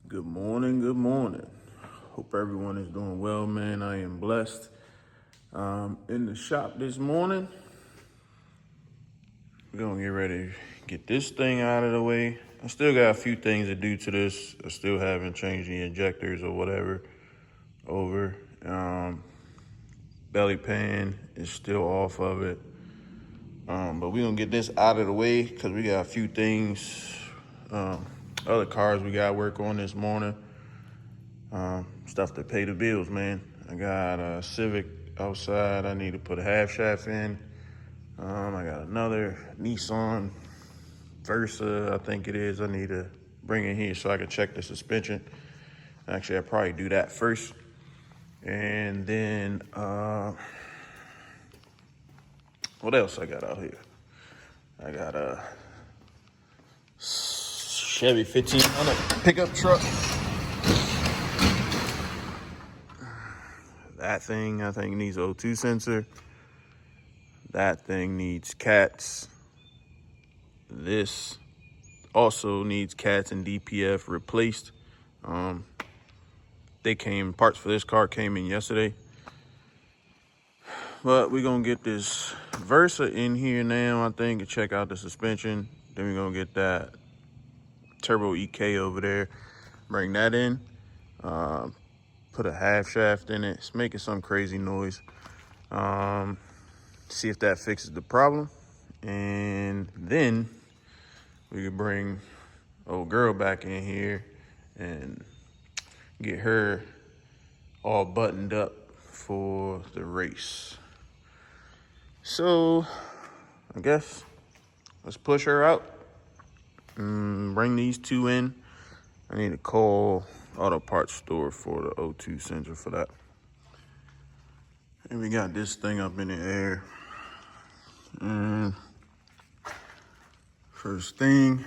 Good morning, good morning. Hope everyone is doing well, man. I am blessed. In the shop this morning, we're gonna get ready to get this thing out of the way. I still got a few things to do to this. I still haven't changed the injectors or whatever over. Belly pan is still off of it. But we're gonna get this out of the way because we got a few things, other cars we got to work on this morning. Stuff to pay the bills, man. I got a Civic outside. I need to put a half shaft in. I got another Nissan Versa, I think it is. I need to bring in here so I can check the suspension. Actually, I'll probably do that first. And then, what else I got out here? I got a Chevy 1500 pickup truck. That thing, I think, needs O2 sensor. That thing needs cats. This also needs cats and DPF replaced. Parts for this car came in yesterday. But we're gonna get this Versa in here now, I think, and check out the suspension. Then we're gonna get that Turbo EK over there, bring that in. Put a half shaft in it. It's making some crazy noise. See if that fixes the problem. And then we could bring old girl back in here and get her all buttoned up for the race. So I guess let's push her out and bring these two in. I need to call auto parts store for the O2 sensor for that. And we got this thing up in the air. And first thing,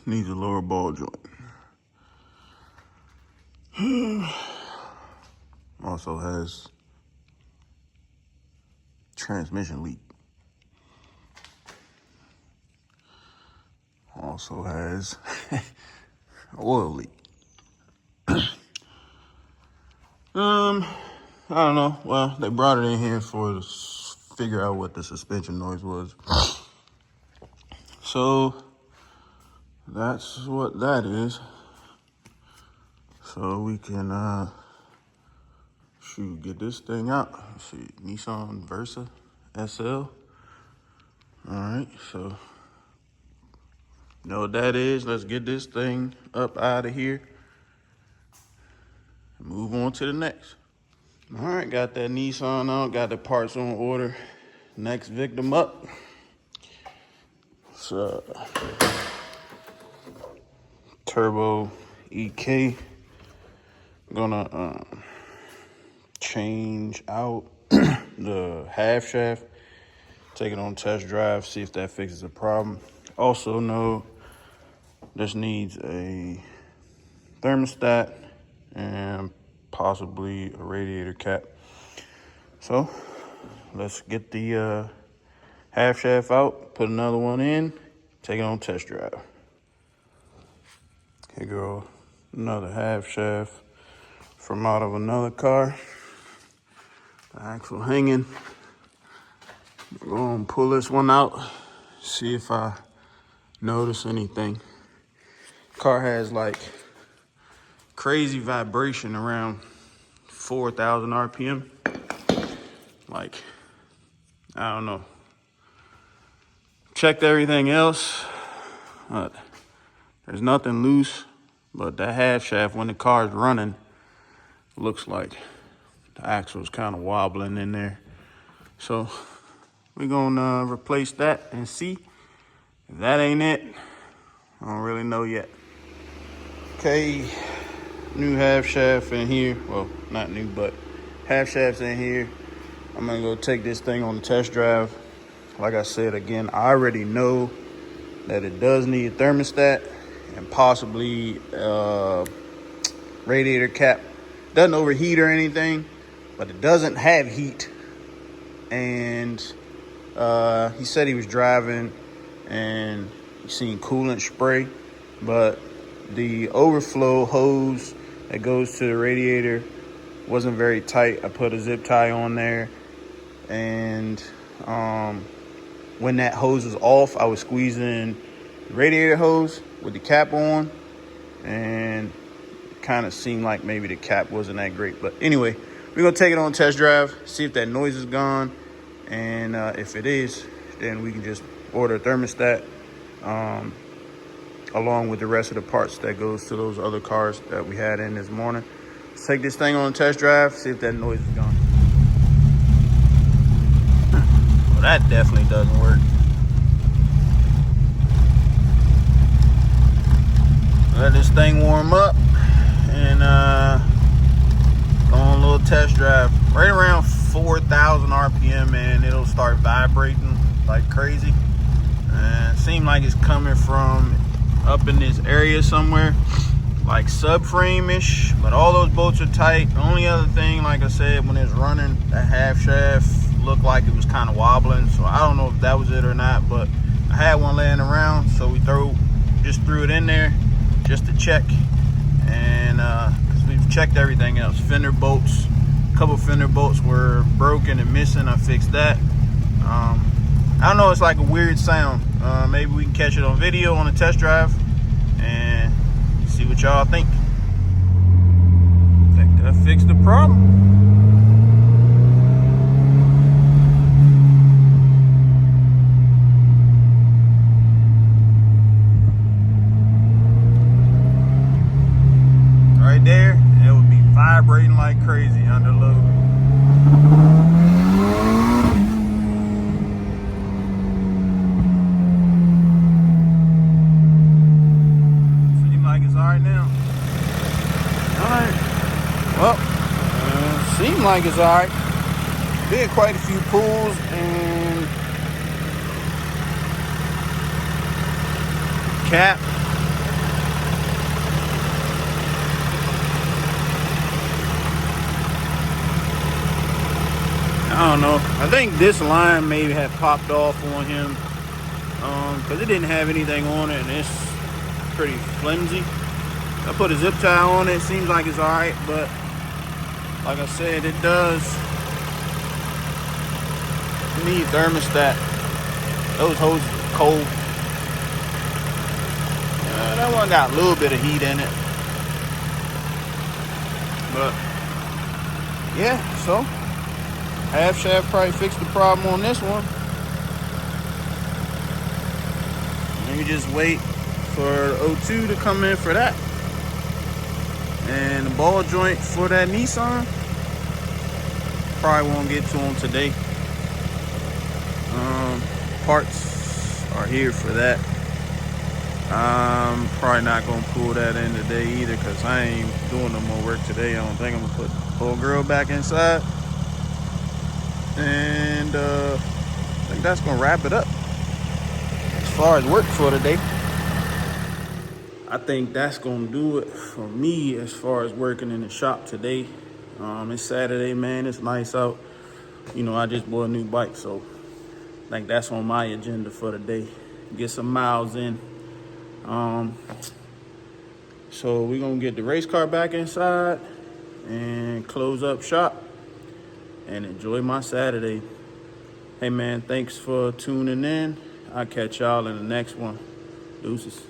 needs a lower ball joint. Also has transmission leak. Also has oil leak. I don't know. Well, they brought it in here for to figure out what the suspension noise was. So that's what that is. So we can get this thing out. Let's see, Nissan Versa SL. All right, so you know what that is. Let's get this thing up out of here. Move on to the next. All right, got that Nissan out, got the parts on order. Next victim up. So, Turbo EK. Gonna change out the half shaft, take it on test drive, see if that fixes the problem. Also know this needs a thermostat and possibly a radiator cap. So let's get the half shaft out, put another one in, take it on test drive. Here go another half shaft from out of another car. The axle hanging. I'm gonna pull this one out, see if I notice anything. Car has like crazy vibration around 4,000 RPM. Like, I don't know. Checked everything else, but there's nothing loose. But that half shaft, when the car's running, looks like the axle's kind of wobbling in there. So we're gonna replace that and see. If that ain't it, I don't really know yet. Okay, new half shaft in here. Well, not new, but half shafts in here. I'm gonna go take this thing on the test drive. Like I said, again, I already know that it does need a thermostat and possibly radiator cap. Doesn't overheat or anything, but it doesn't have heat. And he said he was driving and You seen coolant spray, but the overflow hose that goes to the radiator wasn't very tight. I put a zip tie on there, and when that hose was off, I was squeezing the radiator hose with the cap on, and it kind of seemed like maybe the cap wasn't that great. But anyway, we're gonna take it on a test drive, see if that noise is gone, and if it is, then we can just order a thermostat along with the rest of the parts that goes to those other cars that we had in this morning. Let's take this thing on a test drive, see if that noise is gone. Well, that definitely doesn't work. Let this thing warm up and go on a little test drive. Right around 4,000 RPM, man, it'll start vibrating like crazy. And it seems like it's coming from up in this area somewhere, like subframe-ish, but all those bolts are tight. The only other thing, like I said, when it's running, that half shaft looked like it was kind of wobbling, so I don't know if that was it or not, but I had one laying around, so we just threw it in there just to check. And because we've checked everything else, fender bolts, a couple fender bolts were broken and missing. I fixed that. I don't know, it's like a weird sound. Maybe we can catch it on video on a test drive and see what y'all think. I think that fixed the problem. Right there, it would be vibrating like crazy under load. Seems like it's all right. Did quite a few pulls and cap. I don't know. I think this line maybe had popped off on him because it didn't have anything on it and it's pretty flimsy. I put a zip tie on it. Seems like it's all right, but like I said, it does need thermostat. Those hoses are cold. That one got a little bit of heat in it. But yeah, so half shaft probably fixed the problem on this one. And you just wait for O2 to come in for that. And the ball joint for that Nissan, probably won't get to them today. Parts are here for that. I'm probably not gonna pull that in today either because I ain't doing no more work today. I don't think I'm gonna put the old girl back inside. And I think that's gonna wrap it up as far as work for today. I think that's gonna do it for me as far as working in the shop today. It's Saturday, man. It's nice out. You know, I just bought a new bike, so I think that's on my agenda for the day. Get some miles in. So we're gonna get the race car back inside and close up shop and enjoy my Saturday. Hey man, thanks for tuning in. I'll catch y'all in the next one. Deuces.